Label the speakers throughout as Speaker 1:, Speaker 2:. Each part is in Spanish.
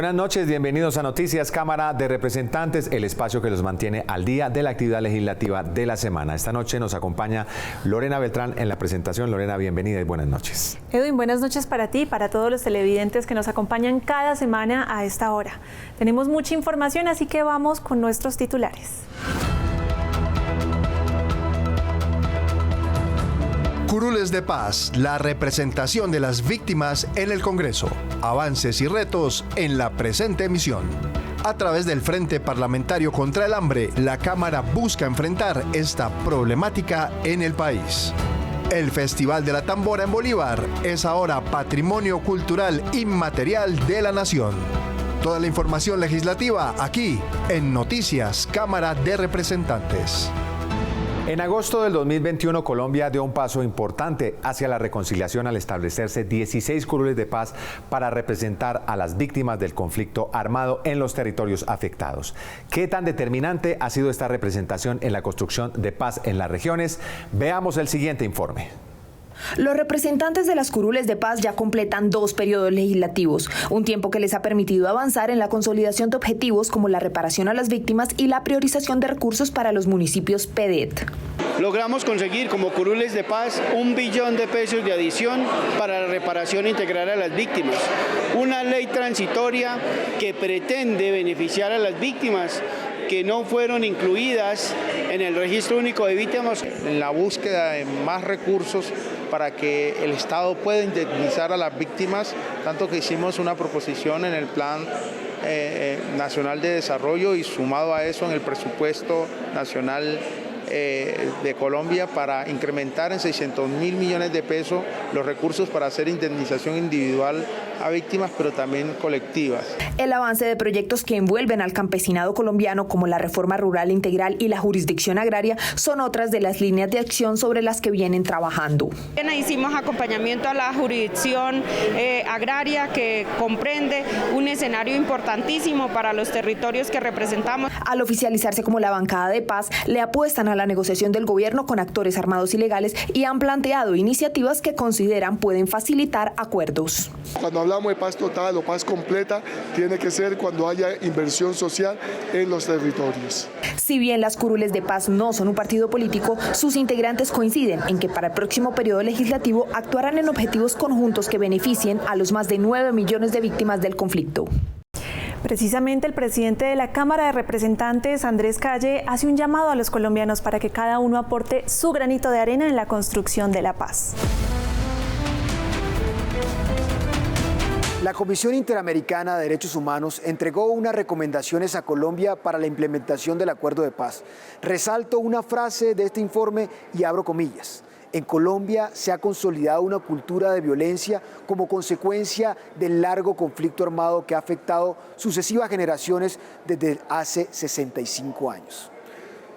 Speaker 1: Buenas noches, bienvenidos a Noticias Cámara de Representantes, el espacio que los mantiene al día de la actividad legislativa de la semana. Esta noche nos acompaña Lorena Beltrán en la presentación. Lorena, bienvenida y buenas noches.
Speaker 2: Edwin, buenas noches para ti y para todos los televidentes que nos acompañan cada semana a esta hora. Tenemos mucha información, así que vamos con nuestros titulares.
Speaker 3: Curules de Paz, la representación de las víctimas en el Congreso. Avances y retos en la presente emisión. A través del Frente Parlamentario contra el Hambre, la Cámara busca enfrentar esta problemática en el país. El Festival de la Tambora en Bolívar es ahora Patrimonio Cultural Inmaterial de la Nación. Toda la información legislativa aquí en Noticias Cámara de Representantes.
Speaker 1: En agosto del 2021, Colombia dio un paso importante hacia la reconciliación al establecerse 16 curules de paz para representar a las víctimas del conflicto armado en los territorios afectados. ¿Qué tan determinante ha sido esta representación en la construcción de paz en las regiones? Veamos el siguiente informe.
Speaker 4: Los representantes de las curules de paz ya completan 2 periodos legislativos, un tiempo que les ha permitido avanzar en la consolidación de objetivos como la reparación a las víctimas y la priorización de recursos para los municipios PEDET.
Speaker 5: Logramos conseguir como curules de paz 1 billón de pesos de adición para la reparación integral a las víctimas. Una ley transitoria que pretende beneficiar a las víctimas que no fueron incluidas en el registro único de víctimas.
Speaker 6: En la búsqueda de más recursos para que el Estado pueda indemnizar a las víctimas, tanto que hicimos una proposición en el Plan Nacional de Desarrollo y sumado a eso en el presupuesto nacional de Colombia para incrementar en 600.000 millones de pesos los recursos para hacer indemnización individual a víctimas, pero también colectivas.
Speaker 4: El avance de proyectos que envuelven al campesinado colombiano, como la reforma rural integral y la jurisdicción agraria, son otras de las líneas de acción sobre las que vienen trabajando.
Speaker 7: Hicimos acompañamiento a la jurisdicción agraria, que comprende un escenario importantísimo para los territorios que representamos.
Speaker 4: Al oficializarse como la bancada de paz, le apuestan a la negociación del gobierno con actores armados ilegales y han planteado iniciativas que consideran pueden facilitar acuerdos.
Speaker 8: Cuando hablamos de paz total o paz completa, tiene que ser cuando haya inversión social en los territorios.
Speaker 4: Si bien las curules de paz no son un partido político, sus integrantes coinciden en que para el próximo periodo legislativo actuarán en objetivos conjuntos que beneficien a los más de 9 millones de víctimas del conflicto.
Speaker 2: Precisamente el presidente de la Cámara de Representantes, Andrés Calle, hace un llamado a los colombianos para que cada uno aporte su granito de arena en la construcción de la paz.
Speaker 9: La Comisión Interamericana de Derechos Humanos entregó unas recomendaciones a Colombia para la implementación del acuerdo de paz. Resalto una frase de este informe y abro comillas. En Colombia se ha consolidado una cultura de violencia como consecuencia del largo conflicto armado que ha afectado sucesivas generaciones desde hace 65 años.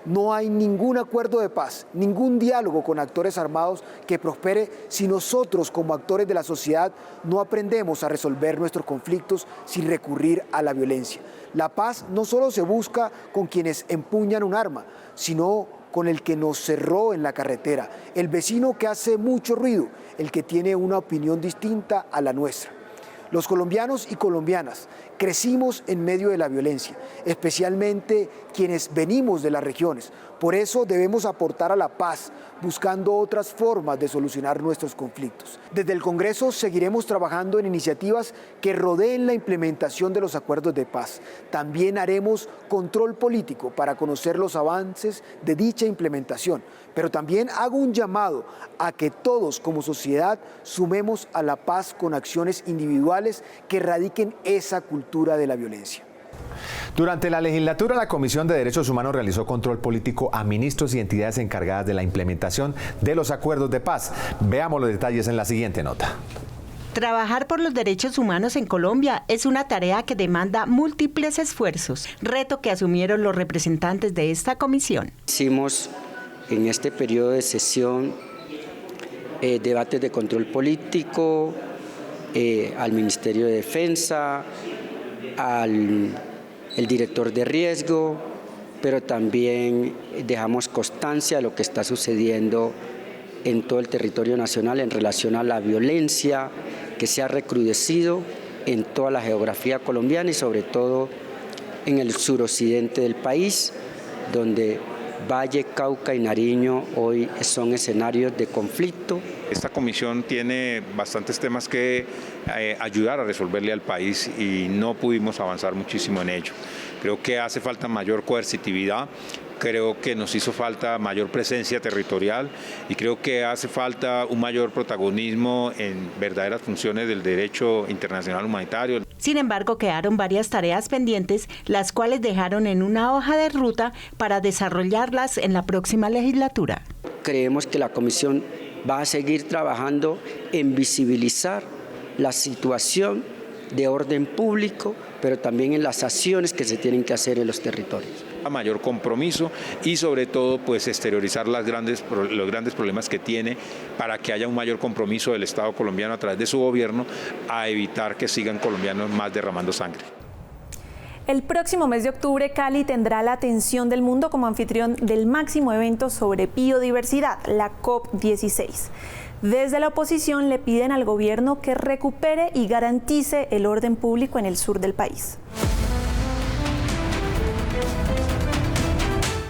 Speaker 9: No hay ningún acuerdo de paz, ningún diálogo con actores armados que prospere si nosotros como actores de la sociedad no aprendemos a resolver nuestros conflictos sin recurrir a la violencia. La paz no solo se busca con quienes empuñan un arma, sino con el que nos cerró en la carretera, el vecino que hace mucho ruido, el que tiene una opinión distinta a la nuestra. Los colombianos y colombianas crecimos en medio de la violencia, especialmente quienes venimos de las regiones. Por eso debemos aportar a la paz, buscando otras formas de solucionar nuestros conflictos. Desde el Congreso seguiremos trabajando en iniciativas que rodeen la implementación de los acuerdos de paz. También haremos control político para conocer los avances de dicha implementación. Pero también hago un llamado a que todos como sociedad sumemos a la paz con acciones individuales que erradiquen esa cultura de la violencia.
Speaker 1: Durante la legislatura, la Comisión de Derechos Humanos realizó control político a ministros y entidades encargadas de la implementación de los acuerdos de paz. Veamos los detalles en la siguiente nota.
Speaker 10: Trabajar por los derechos humanos en Colombia es una tarea que demanda múltiples esfuerzos, reto que asumieron los representantes de esta comisión.
Speaker 11: Hicimos en este periodo de sesión debates de control político al Ministerio de Defensa, al director de riesgo, pero también dejamos constancia de lo que está sucediendo en todo el territorio nacional en relación a la violencia que se ha recrudecido en toda la geografía colombiana y sobre todo en el suroccidente del país, donde Valle, Cauca y Nariño hoy son escenarios de conflicto.
Speaker 12: Esta comisión tiene bastantes temas que ayudar a resolverle al país y no pudimos avanzar muchísimo en ello. Creo que hace falta mayor coercitividad, creo que nos hizo falta mayor presencia territorial y creo que hace falta un mayor protagonismo en verdaderas funciones del derecho internacional humanitario.
Speaker 10: Sin embargo, quedaron varias tareas pendientes, las cuales dejaron en una hoja de ruta para desarrollarlas en la próxima legislatura.
Speaker 11: Creemos que la comisión va a seguir trabajando en visibilizar la situación de orden público, pero también en las acciones que se tienen que hacer en los territorios.
Speaker 12: A mayor compromiso y sobre todo pues exteriorizar los grandes problemas que tiene para que haya un mayor compromiso del Estado colombiano a través de su gobierno a evitar que sigan colombianos más derramando sangre.
Speaker 2: El próximo mes de octubre, Cali tendrá la atención del mundo como anfitrión del máximo evento sobre biodiversidad, la COP16. Desde la oposición le piden al gobierno que recupere y garantice el orden público en el sur del país.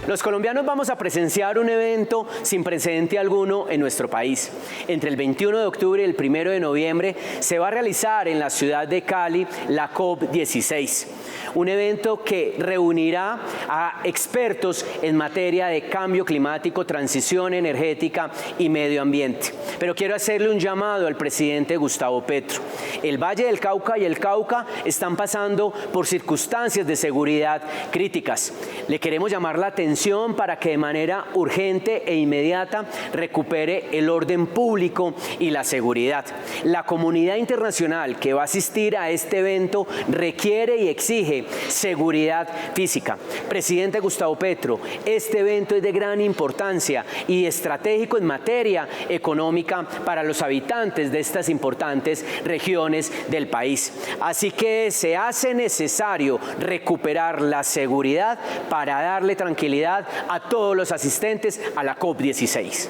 Speaker 13: Los colombianos vamos a presenciar un evento sin precedente alguno en nuestro país. Entre el 21 de octubre y el 1 de noviembre se va a realizar en la ciudad de Cali la COP16. Un evento que reunirá a expertos en materia de cambio climático, transición energética y medio ambiente. Pero quiero hacerle un llamado al presidente Gustavo Petro. El Valle del Cauca y el Cauca están pasando por circunstancias de seguridad críticas. Le queremos llamar la atención para que de manera urgente e inmediata recupere el orden público y la seguridad. La comunidad internacional que va a asistir a este evento requiere y exige seguridad física. Presidente Gustavo Petro, este evento es de gran importancia y estratégico en materia económica para los habitantes de estas importantes regiones del país. Así que se hace necesario recuperar la seguridad para darle tranquilidad a todos los asistentes a la COP16.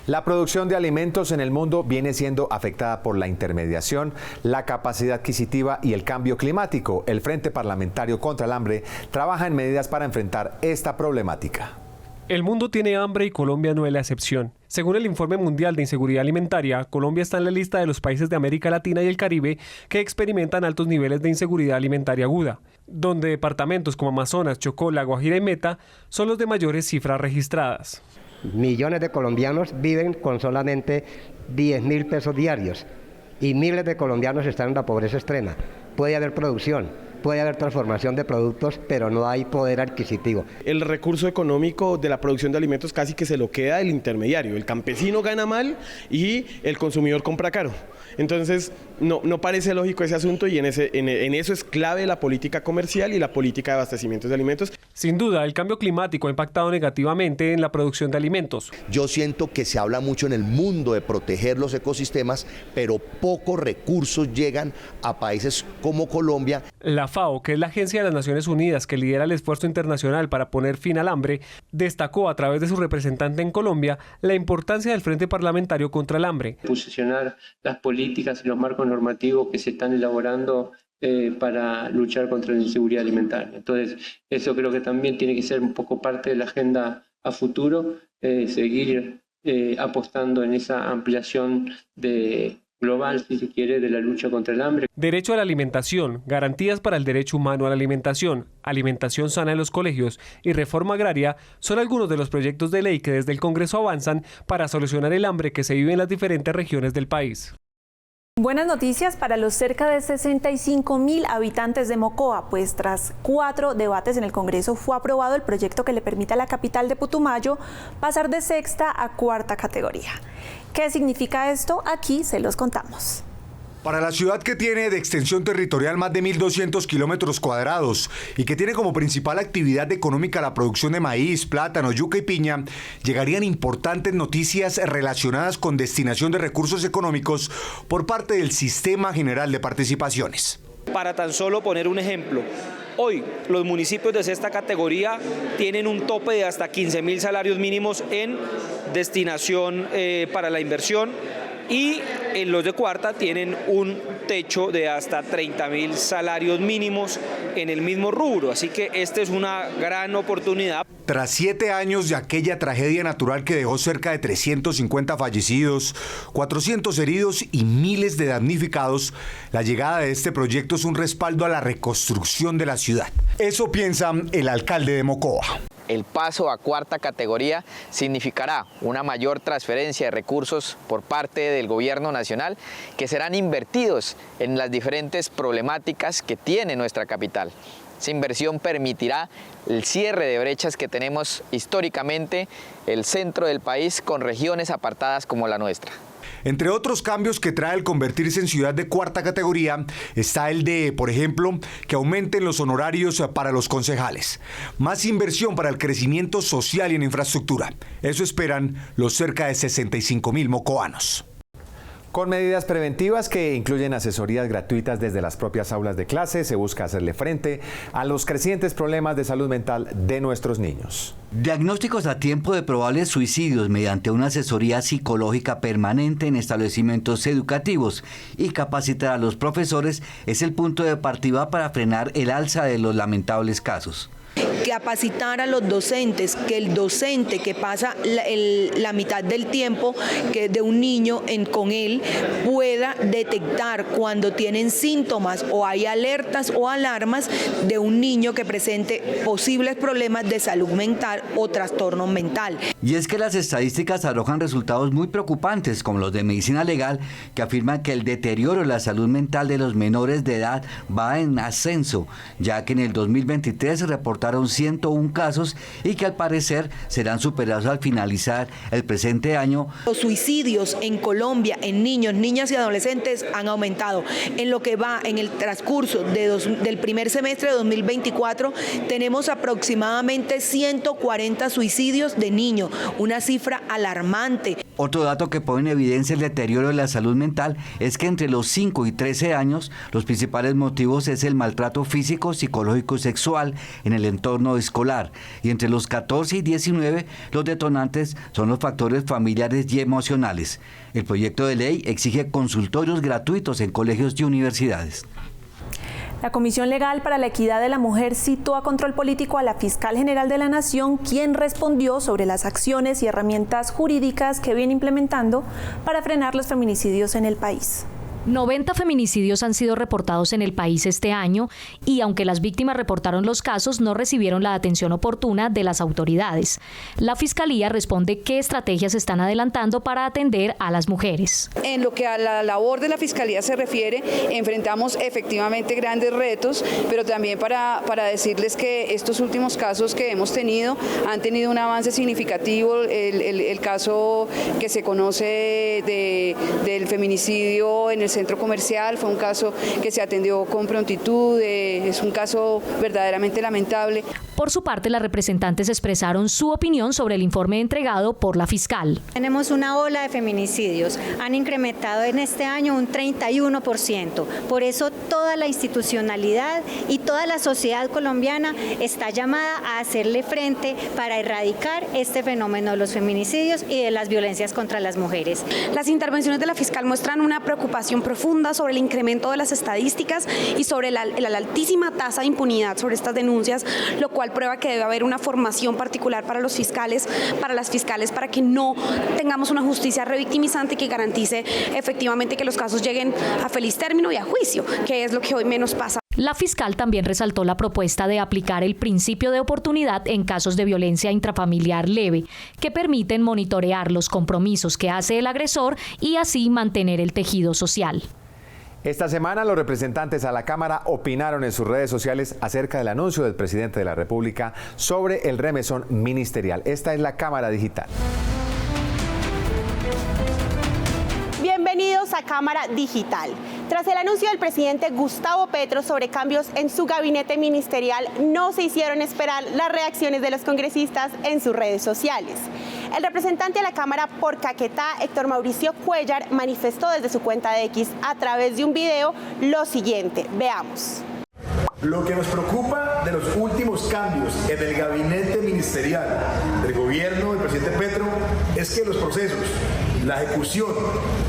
Speaker 1: La producción de alimentos en el mundo viene siendo afectada por la intermediación, la capacidad adquisitiva y el cambio climático. El Frente Parlamentario contra el Hambre trabaja en medidas para enfrentar esta problemática.
Speaker 14: El mundo tiene hambre y Colombia no es la excepción. Según el Informe Mundial de Inseguridad Alimentaria, Colombia está en la lista de los países de América Latina y el Caribe que experimentan altos niveles de inseguridad alimentaria aguda, donde departamentos como Amazonas, Chocó, La Guajira y Meta son los de mayores cifras registradas.
Speaker 15: Millones de colombianos viven con solamente 10.000 pesos diarios y miles de colombianos están en la pobreza extrema. Puede haber producción, puede haber transformación de productos, pero no hay poder adquisitivo.
Speaker 16: El recurso económico de la producción de alimentos casi que se lo queda el intermediario. El campesino gana mal y el consumidor compra caro. Entonces, no parece lógico ese asunto y en eso es clave la política comercial y la política de abastecimiento de alimentos.
Speaker 14: Sin duda, el cambio climático ha impactado negativamente en la producción de alimentos.
Speaker 17: Yo siento que se habla mucho en el mundo de proteger los ecosistemas, pero pocos recursos llegan a países como Colombia.
Speaker 14: La FAO, que es la agencia de las Naciones Unidas que lidera el esfuerzo internacional para poner fin al hambre, destacó a través de su representante en Colombia la importancia del Frente Parlamentario contra el Hambre.
Speaker 18: Posicionar las políticas y los marcos normativos que se están elaborando para luchar contra la inseguridad alimentaria. Entonces, eso creo que también tiene que ser un poco parte de la agenda a futuro, seguir apostando en esa ampliación global, si se quiere, de la lucha contra el hambre.
Speaker 14: Derecho a la alimentación, garantías para el derecho humano a la alimentación, alimentación sana en los colegios y reforma agraria son algunos de los proyectos de ley que desde el Congreso avanzan para solucionar el hambre que se vive en las diferentes regiones del país.
Speaker 2: Buenas noticias para los cerca de 65.000 habitantes de Mocoa, pues tras 4 debates en el Congreso fue aprobado el proyecto que le permite a la capital de Putumayo pasar de sexta a cuarta categoría. ¿Qué significa esto? Aquí se los contamos.
Speaker 19: Para la ciudad que tiene de extensión territorial más de 1.200 kilómetros cuadrados y que tiene como principal actividad económica la producción de maíz, plátano, yuca y piña, llegarían importantes noticias relacionadas con destinación de recursos económicos por parte del Sistema General de Participaciones.
Speaker 20: Para tan solo poner un ejemplo, hoy los municipios de sexta categoría tienen un tope de hasta 15.000 salarios mínimos en destinación para la inversión y En los de cuarta tienen un techo de hasta 30.000 salarios mínimos en el mismo rubro, así que esta es una gran oportunidad.
Speaker 19: Tras 7 años de aquella tragedia natural que dejó cerca de 350 fallecidos, 400 heridos y miles de damnificados, la llegada de este proyecto es un respaldo a la reconstrucción de la ciudad. Eso piensa el alcalde de Mocoa.
Speaker 21: El paso a cuarta categoría significará una mayor transferencia de recursos por parte del gobierno nacional que serán invertidos en las diferentes problemáticas que tiene nuestra capital. Esa inversión permitirá el cierre de brechas que tenemos históricamente el centro del país con regiones apartadas como la nuestra.
Speaker 19: Entre otros cambios que trae el convertirse en ciudad de cuarta categoría está el de, por ejemplo, que aumenten los honorarios para los concejales. Más inversión para el crecimiento social y en infraestructura. Eso esperan los cerca de 65.000 mocoanos.
Speaker 1: Con medidas preventivas que incluyen asesorías gratuitas desde las propias aulas de clase, se busca hacerle frente a los crecientes problemas de salud mental de nuestros niños.
Speaker 22: Diagnósticos a tiempo de probables suicidios mediante una asesoría psicológica permanente en establecimientos educativos y capacitar a los profesores es el punto de partida para frenar el alza de los lamentables casos.
Speaker 23: Capacitar a los docentes, que el docente que pasa la mitad del tiempo que de un niño con él pueda detectar cuando tienen síntomas o hay alertas o alarmas de un niño que presente posibles problemas de salud mental o trastorno mental.
Speaker 22: Y es que las estadísticas arrojan resultados muy preocupantes, como los de medicina legal, que afirman que el deterioro de la salud mental de los menores de edad va en ascenso, ya que en el 2023 se reportaron 101 casos y que al parecer serán superados al finalizar el presente año.
Speaker 23: Los suicidios en Colombia en niños, niñas y adolescentes han aumentado. En lo que va en el transcurso del primer semestre de 2024 tenemos aproximadamente 140 suicidios de niños, una cifra alarmante.
Speaker 22: Otro dato que pone en evidencia el deterioro de la salud mental es que entre los 5 y 13 años los principales motivos es el maltrato físico, psicológico y sexual en el entorno escolar, y entre los 14 y 19 los detonantes son los factores familiares y emocionales. El proyecto de ley exige consultorios gratuitos en colegios y universidades.
Speaker 2: La Comisión Legal para la Equidad de la Mujer citó a control político a la Fiscal General de la Nación, quien respondió sobre las acciones y herramientas jurídicas que viene implementando para frenar los feminicidios en el país.
Speaker 24: 90 feminicidios han sido reportados en el país este año y aunque las víctimas reportaron los casos, no recibieron la atención oportuna de las autoridades. La Fiscalía responde qué estrategias están adelantando para atender a las mujeres.
Speaker 25: En lo que a la labor de la Fiscalía se refiere, enfrentamos efectivamente grandes retos, pero también para decirles que estos últimos casos que hemos tenido han tenido un avance significativo. El caso que se conoce del feminicidio en el centro comercial fue un caso que se atendió con prontitud, es un caso verdaderamente lamentable.
Speaker 24: Por su parte, las representantes expresaron su opinión sobre el informe entregado por la fiscal.
Speaker 26: Tenemos una ola de feminicidios, han incrementado en este año un 31%. Por eso toda la institucionalidad y toda la sociedad colombiana está llamada a hacerle frente para erradicar este fenómeno de los feminicidios y de las violencias contra las mujeres.
Speaker 27: Las intervenciones de la fiscal muestran una preocupación profunda sobre el incremento de las estadísticas y sobre la altísima tasa de impunidad sobre estas denuncias, lo cual prueba que debe haber una formación particular para los fiscales, para las fiscales, para que no tengamos una justicia revictimizante que garantice efectivamente que los casos lleguen a feliz término y a juicio, que es lo que hoy menos pasa.
Speaker 24: La fiscal también resaltó la propuesta de aplicar el principio de oportunidad en casos de violencia intrafamiliar leve, que permiten monitorear los compromisos que hace el agresor y así mantener el tejido social.
Speaker 1: Esta semana los representantes a la Cámara opinaron en sus redes sociales acerca del anuncio del presidente de la República sobre el remesón ministerial. Esta es la Cámara Digital.
Speaker 28: Bienvenidos a Cámara Digital. Tras el anuncio del presidente Gustavo Petro sobre cambios en su gabinete ministerial, no se hicieron esperar las reacciones de los congresistas en sus redes sociales. El representante de la Cámara por Caquetá, Héctor Mauricio Cuellar, manifestó desde su cuenta de X a través de un video lo siguiente. Veamos.
Speaker 3: Lo que nos preocupa de los últimos cambios en el gabinete ministerial del gobierno del presidente Petro es que los procesos, la ejecución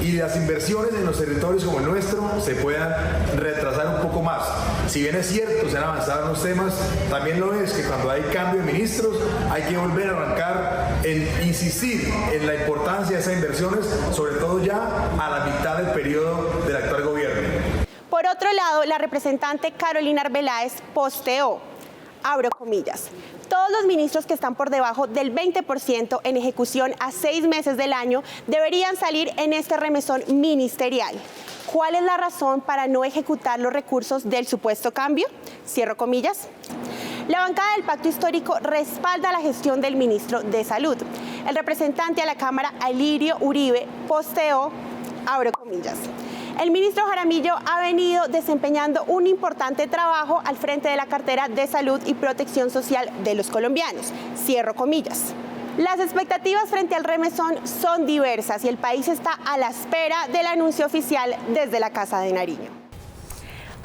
Speaker 3: y las inversiones en los territorios como el nuestro se puedan retrasar un poco más. Si bien es cierto, se han avanzado en los temas, también lo es que cuando hay cambio de ministros hay que volver a arrancar en insistir en la importancia de esas inversiones, sobre todo ya a la mitad del periodo del actual gobierno.
Speaker 28: Por otro lado, la representante Carolina Arbeláez posteó, abro comillas, todos los ministros que están por debajo del 20% en ejecución a 6 meses del año deberían salir en este remesón ministerial. ¿Cuál es la razón para no ejecutar los recursos del supuesto cambio? Cierro comillas. La bancada del Pacto Histórico respalda la gestión del ministro de Salud. El representante a la Cámara, Alirio Uribe, posteó, abro comillas, el ministro Jaramillo ha venido desempeñando un importante trabajo al frente de la cartera de Salud y Protección Social de los colombianos. Cierro comillas. Las expectativas frente al remesón son diversas y el país está a la espera del anuncio oficial desde la Casa de Nariño.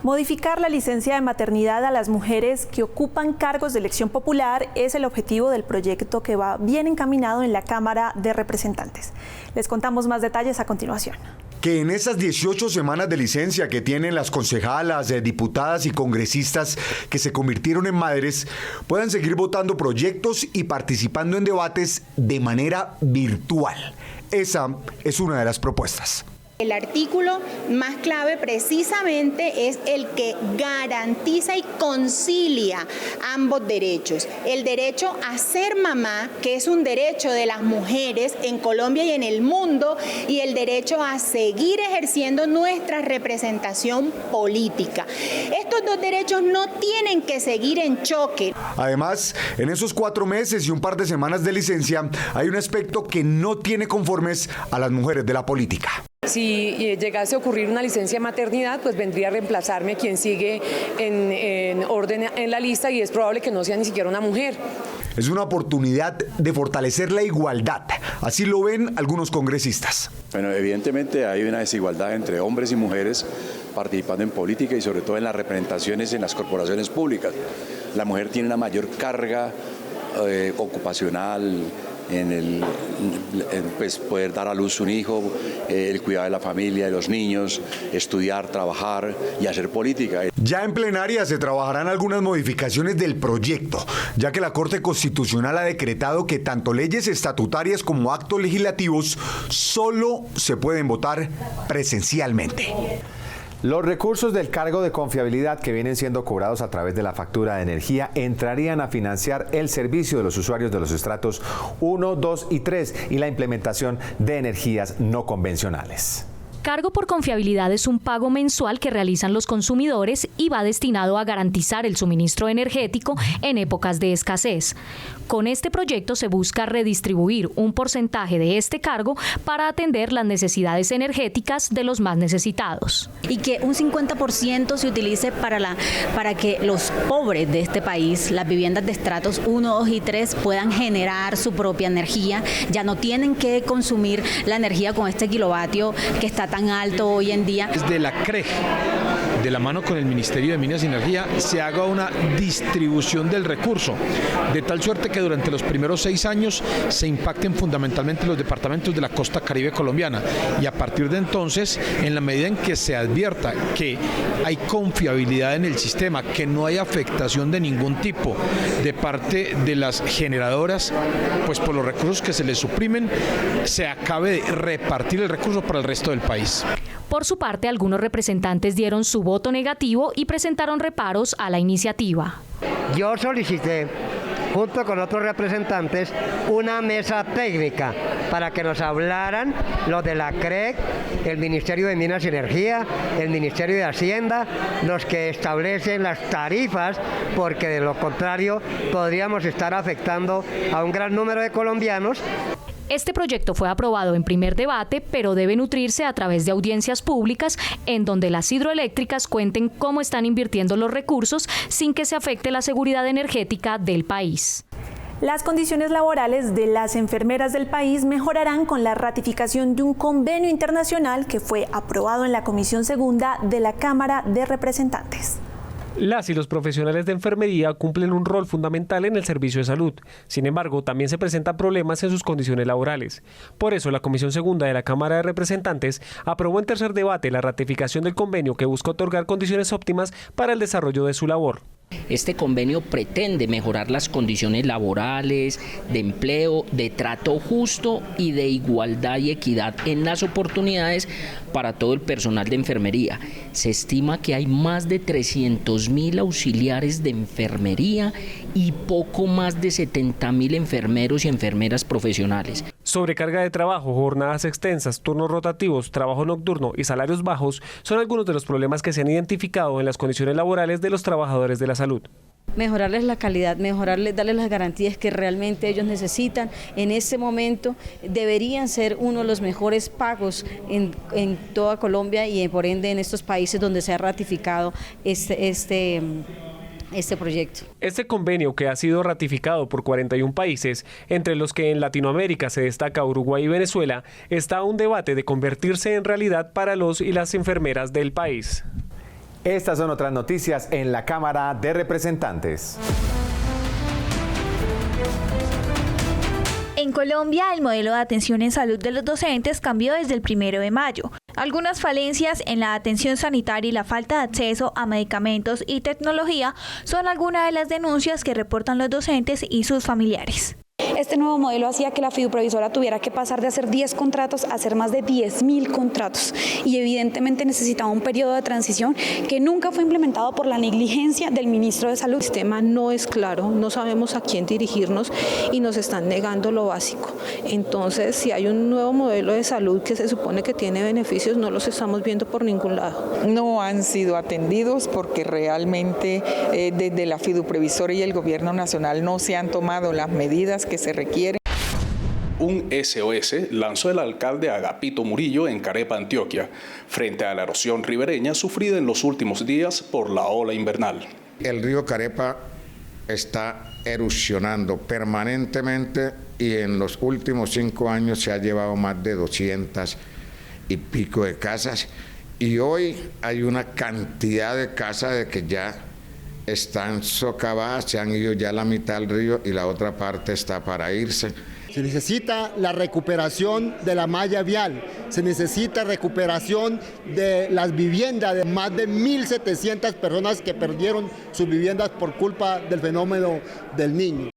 Speaker 2: Modificar la licencia de maternidad a las mujeres que ocupan cargos de elección popular es el objetivo del proyecto que va bien encaminado en la Cámara de Representantes. Les contamos más detalles a continuación.
Speaker 19: Que en esas 18 semanas de licencia que tienen las concejalas, diputadas y congresistas que se convirtieron en madres, puedan seguir votando proyectos y participando en debates de manera virtual. Esa es una de las propuestas.
Speaker 28: El artículo más clave precisamente es el que garantiza y concilia ambos derechos. El derecho a ser mamá, que es un derecho de las mujeres en Colombia y en el mundo, y el derecho a seguir ejerciendo nuestra representación política. Estos dos derechos no tienen que seguir en choque.
Speaker 19: Además, en esos 4 meses y un par de semanas de licencia, hay un aspecto que no tiene conformes a las mujeres de la política.
Speaker 4: Si llegase a ocurrir una licencia de maternidad, pues vendría a reemplazarme quien sigue en orden en la lista y es probable que no sea ni siquiera una mujer.
Speaker 19: Es una oportunidad de fortalecer la igualdad. Así lo ven algunos congresistas.
Speaker 5: Bueno, evidentemente hay una desigualdad entre hombres y mujeres participando en política y sobre todo en las representaciones en las corporaciones públicas. La mujer tiene una mayor carga ocupacional, en pues poder dar a luz un hijo, el cuidado de la familia, de los niños, estudiar, trabajar y hacer política.
Speaker 19: Ya en plenaria se trabajarán algunas modificaciones del proyecto, ya que la Corte Constitucional ha decretado que tanto leyes estatutarias como actos legislativos solo se pueden votar presencialmente.
Speaker 1: Los recursos del cargo de confiabilidad que vienen siendo cobrados a través de la factura de energía entrarían a financiar el servicio de los usuarios de los estratos 1, 2 y 3 y la implementación de energías no convencionales.
Speaker 24: Cargo por confiabilidad es un pago mensual que realizan los consumidores y va destinado a garantizar el suministro energético en épocas de escasez. Con este proyecto se busca redistribuir un porcentaje de este cargo para atender las necesidades energéticas de los más necesitados.
Speaker 6: Y que un 50% se utilice para que los pobres de este país, las viviendas de estratos 1, 2 y 3, puedan generar su propia energía. Ya no tienen que consumir la energía con este kilovatio que está tan alto hoy en día.
Speaker 7: Desde la CREG, de la mano con el Ministerio de Minas y Energía, se haga una distribución del recurso, de tal suerte que durante los primeros 6 años se impacten fundamentalmente los departamentos de la costa caribe colombiana y a partir de entonces, en la medida en que se advierta que hay confiabilidad en el sistema, que no hay afectación de ningún tipo de parte de las generadoras, pues por los recursos que se les suprimen, se acabe de repartir el recurso para el resto del país.
Speaker 24: Por su parte, algunos representantes dieron su voto negativo y presentaron reparos a la iniciativa.
Speaker 15: Yo solicité, junto con otros representantes, una mesa técnica para que nos hablaran los de la CREG, el Ministerio de Minas y Energía, el Ministerio de Hacienda, los que establecen las tarifas, porque de lo contrario podríamos estar afectando a un gran número de colombianos.
Speaker 24: Este proyecto fue aprobado en primer debate, pero debe nutrirse a través de audiencias públicas en donde las hidroeléctricas cuenten cómo están invirtiendo los recursos sin que se afecte la seguridad energética del país.
Speaker 2: Las condiciones laborales de las enfermeras del país mejorarán con la ratificación de un convenio internacional que fue aprobado en la Comisión Segunda de la Cámara de Representantes.
Speaker 14: Las y los profesionales de enfermería cumplen un rol fundamental en el servicio de salud. Sin embargo, también se presentan problemas en sus condiciones laborales. Por eso, la Comisión Segunda de la Cámara de Representantes aprobó en tercer debate la ratificación del convenio que busca otorgar condiciones óptimas para el desarrollo de su labor.
Speaker 8: Este convenio pretende mejorar las condiciones laborales, de empleo, de trato justo y de igualdad y equidad en las oportunidades para todo el personal de enfermería. Se estima que hay más de 300.000 auxiliares de enfermería y poco más de 70.000 enfermeros y enfermeras profesionales.
Speaker 14: Sobrecarga de trabajo, jornadas extensas, turnos rotativos, trabajo nocturno y salarios bajos son algunos de los problemas que se han identificado en las condiciones laborales de los trabajadores de la salud.
Speaker 9: Mejorarles la calidad, darles las garantías que realmente ellos necesitan. En este momento deberían ser uno de los mejores pagos en toda Colombia y por ende en estos países donde se ha ratificado este proyecto.
Speaker 14: Este convenio, que ha sido ratificado por 41 países, entre los que en Latinoamérica se destaca Uruguay y Venezuela, está a un debate de convertirse en realidad para los y las enfermeras del país.
Speaker 1: Estas son otras noticias en la Cámara de Representantes.
Speaker 10: En Colombia, el modelo de atención en salud de los docentes cambió desde el 1 de mayo. Algunas falencias en la atención sanitaria y la falta de acceso a medicamentos y tecnología son algunas de las denuncias que reportan los docentes y sus familiares.
Speaker 27: Este nuevo modelo hacía que la fiduprovisora tuviera que pasar de hacer 10 contratos a hacer más de 10.000 contratos y evidentemente necesitaba un periodo de transición que nunca fue implementado por la negligencia del ministro de Salud.
Speaker 11: El sistema no es claro, no sabemos a quién dirigirnos y nos están negando lo básico. Entonces, si hay un nuevo modelo de salud que se supone que tiene beneficios, no los estamos viendo por ningún lado.
Speaker 12: No han sido atendidos porque realmente desde la fiduprevisora y el gobierno nacional no se han tomado las medidas que se requieren.
Speaker 13: Un SOS lanzó el alcalde Agapito Murillo en Carepa, Antioquia, frente a la erosión ribereña sufrida en los últimos días por la ola invernal.
Speaker 16: El río Carepa está erosionando permanentemente y en los últimos 5 años se ha llevado más de 200 y pico de casas y hoy hay una cantidad de casas de que ya están socavadas, se han ido ya la mitad del río y la otra parte está para irse.
Speaker 17: Se necesita la recuperación de la malla vial, se necesita recuperación de las viviendas de más de 1.700 personas que perdieron sus viviendas por culpa del fenómeno del Niño.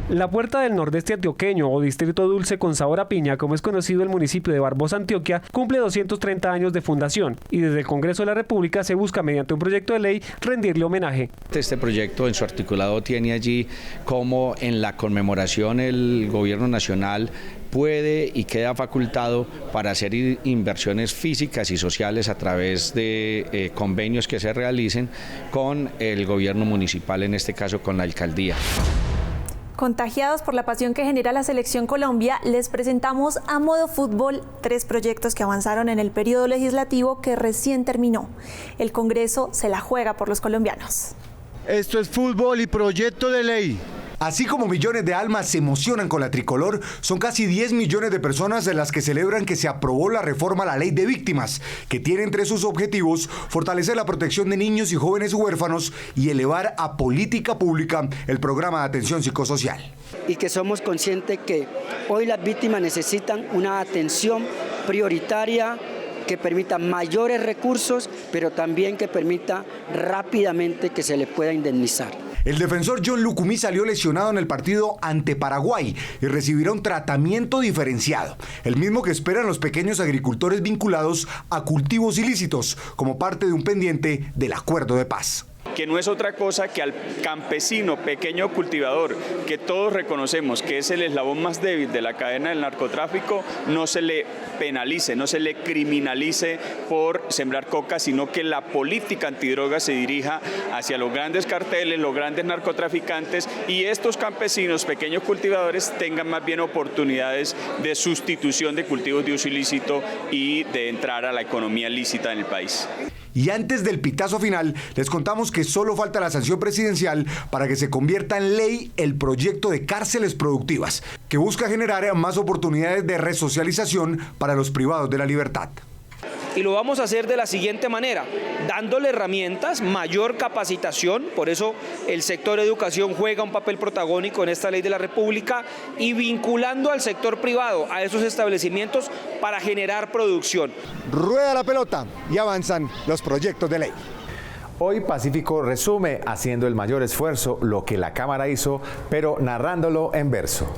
Speaker 14: La Puerta del Nordeste Antioqueño, o Distrito Dulce con Sabor a Piña, como es conocido el municipio de Barbosa, Antioquia, cumple 230 años de fundación y desde el Congreso de la República se busca, mediante un proyecto de ley, rendirle homenaje.
Speaker 29: Este proyecto en su articulado tiene allí como en la conmemoración el Gobierno Nacional puede y queda facultado para hacer inversiones físicas y sociales a través de convenios que se realicen con el gobierno municipal, en este caso con la alcaldía.
Speaker 2: Contagiados por la pasión que genera la Selección Colombia, les presentamos a modo fútbol 3 proyectos que avanzaron en el periodo legislativo que recién terminó. El Congreso se la juega por los colombianos.
Speaker 19: Esto es fútbol y proyecto de ley. Así como millones de almas se emocionan con la tricolor, son casi 10 millones de personas de las que celebran que se aprobó la reforma a la ley de víctimas, que tiene entre sus objetivos fortalecer la protección de niños y jóvenes huérfanos y elevar a política pública el programa de atención psicosocial.
Speaker 30: Y que somos conscientes que hoy las víctimas necesitan una atención prioritaria que permita mayores recursos, pero también que permita rápidamente que se les pueda indemnizar.
Speaker 19: El defensor John Lucumí salió lesionado en el partido ante Paraguay y recibirá un tratamiento diferenciado, el mismo que esperan los pequeños agricultores vinculados a cultivos ilícitos, como parte de un pendiente del acuerdo de paz.
Speaker 20: Que no es otra cosa que al campesino, pequeño cultivador, que todos reconocemos que es el eslabón más débil de la cadena del narcotráfico, no se le penalice, no se le criminalice por sembrar coca, sino que la política antidroga se dirija hacia los grandes carteles, los grandes narcotraficantes, y estos campesinos, pequeños cultivadores, tengan más bien oportunidades de sustitución de cultivos de uso ilícito y de entrar a la economía lícita en el país.
Speaker 19: Y antes del pitazo final, les contamos que solo falta la sanción presidencial para que se convierta en ley el proyecto de cárceles productivas, que busca generar más oportunidades de resocialización para los privados de la libertad.
Speaker 3: y lo vamos a hacer de la siguiente manera, dándole herramientas, mayor capacitación, por eso el sector educación juega un papel protagónico en esta ley de la República, y vinculando al sector privado a esos establecimientos para generar producción.
Speaker 4: Rueda la pelota y avanzan los proyectos de ley.
Speaker 1: Hoy Pacífico resume haciendo el mayor esfuerzo lo que la Cámara hizo, pero narrándolo en verso.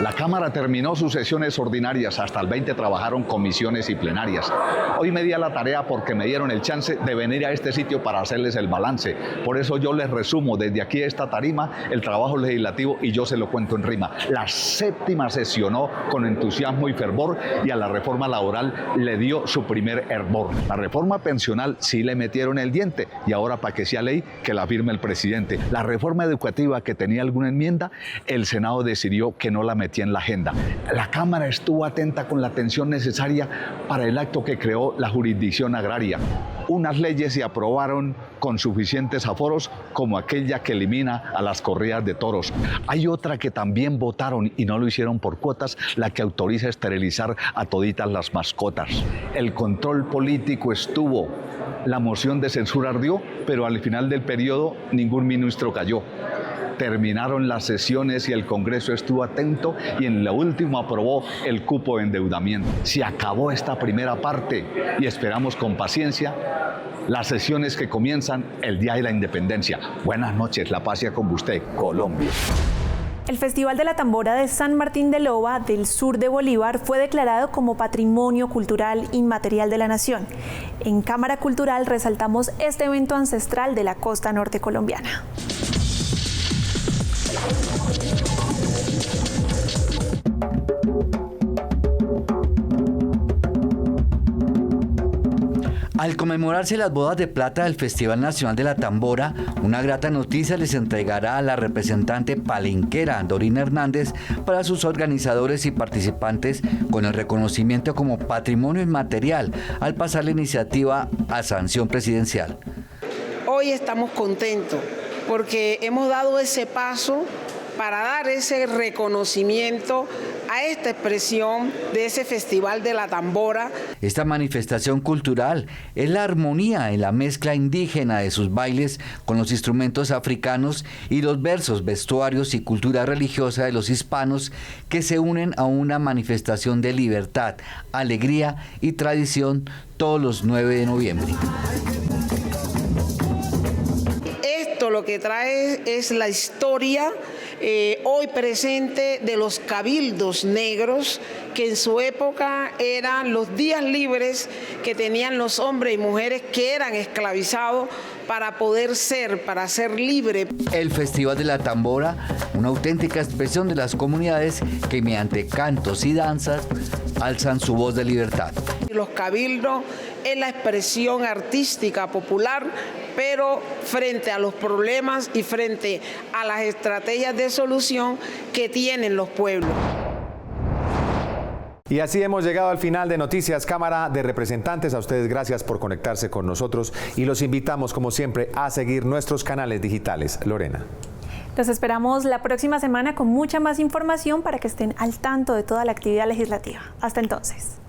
Speaker 5: La Cámara terminó sus sesiones ordinarias, hasta el 20 trabajaron comisiones y plenarias. Hoy me di a la tarea porque me dieron el chance de venir a este sitio para hacerles el balance. Por eso yo les resumo desde aquí esta tarima el trabajo legislativo y yo se lo cuento en rima. La séptima sesionó con entusiasmo y fervor y a la reforma laboral le dio su primer hervor. La reforma pensional sí le metieron el diente y ahora para que sea ley que la firme el presidente. La reforma educativa que tenía alguna enmienda, el Senado decidió que no la metía en la agenda. La Cámara estuvo atenta con la atención necesaria para el acto que creó la jurisdicción agraria. Unas leyes se aprobaron con suficientes aforos, como aquella que elimina a las corridas de toros. Hay otra que también votaron y no lo hicieron por cuotas, la que autoriza esterilizar a toditas las mascotas. El control político estuvo. La moción de censura ardió, pero al final del periodo ningún ministro cayó. Terminaron las sesiones y el Congreso estuvo atento y en lo último aprobó el cupo de endeudamiento. Se acabó esta primera parte y esperamos con paciencia las sesiones que comienzan el día de la independencia. Buenas noches, la paz sea con usted, Colombia.
Speaker 2: El Festival de la Tambora de San Martín de Loba, del sur de Bolívar, fue declarado como Patrimonio Cultural Inmaterial de la Nación. En Cámara Cultural resaltamos este evento ancestral de la costa norte colombiana.
Speaker 18: Al conmemorarse las bodas de plata del Festival Nacional de la Tambora, una grata noticia les entregará a la representante palenquera Dorina Hernández para sus organizadores y participantes con el reconocimiento como Patrimonio Inmaterial al pasar la iniciativa a sanción presidencial.
Speaker 21: Hoy estamos contentos porque hemos dado ese paso para dar ese reconocimiento a esta expresión de ese Festival de la Tambora.
Speaker 18: Esta manifestación cultural es la armonía en la mezcla indígena de sus bailes con los instrumentos africanos y los versos, vestuarios y cultura religiosa de los hispanos que se unen a una manifestación de libertad, alegría y tradición todos los 9 de noviembre.
Speaker 21: Esto lo que trae es la historia hoy presente de los cabildos negros, que en su época eran los días libres que tenían los hombres y mujeres que eran esclavizados para ser libres.
Speaker 18: El Festival de la Tambora, una auténtica expresión de las comunidades que mediante cantos y danzas alzan su voz de libertad.
Speaker 21: Los cabildos es la expresión artística popular, pero frente a los problemas y frente a las estrategias de solución que tienen los pueblos.
Speaker 1: Y así hemos llegado al final de Noticias Cámara de Representantes. A ustedes gracias por conectarse con nosotros y los invitamos, como siempre, a seguir nuestros canales digitales. Lorena.
Speaker 2: Los esperamos la próxima semana con mucha más información para que estén al tanto de toda la actividad legislativa. Hasta entonces.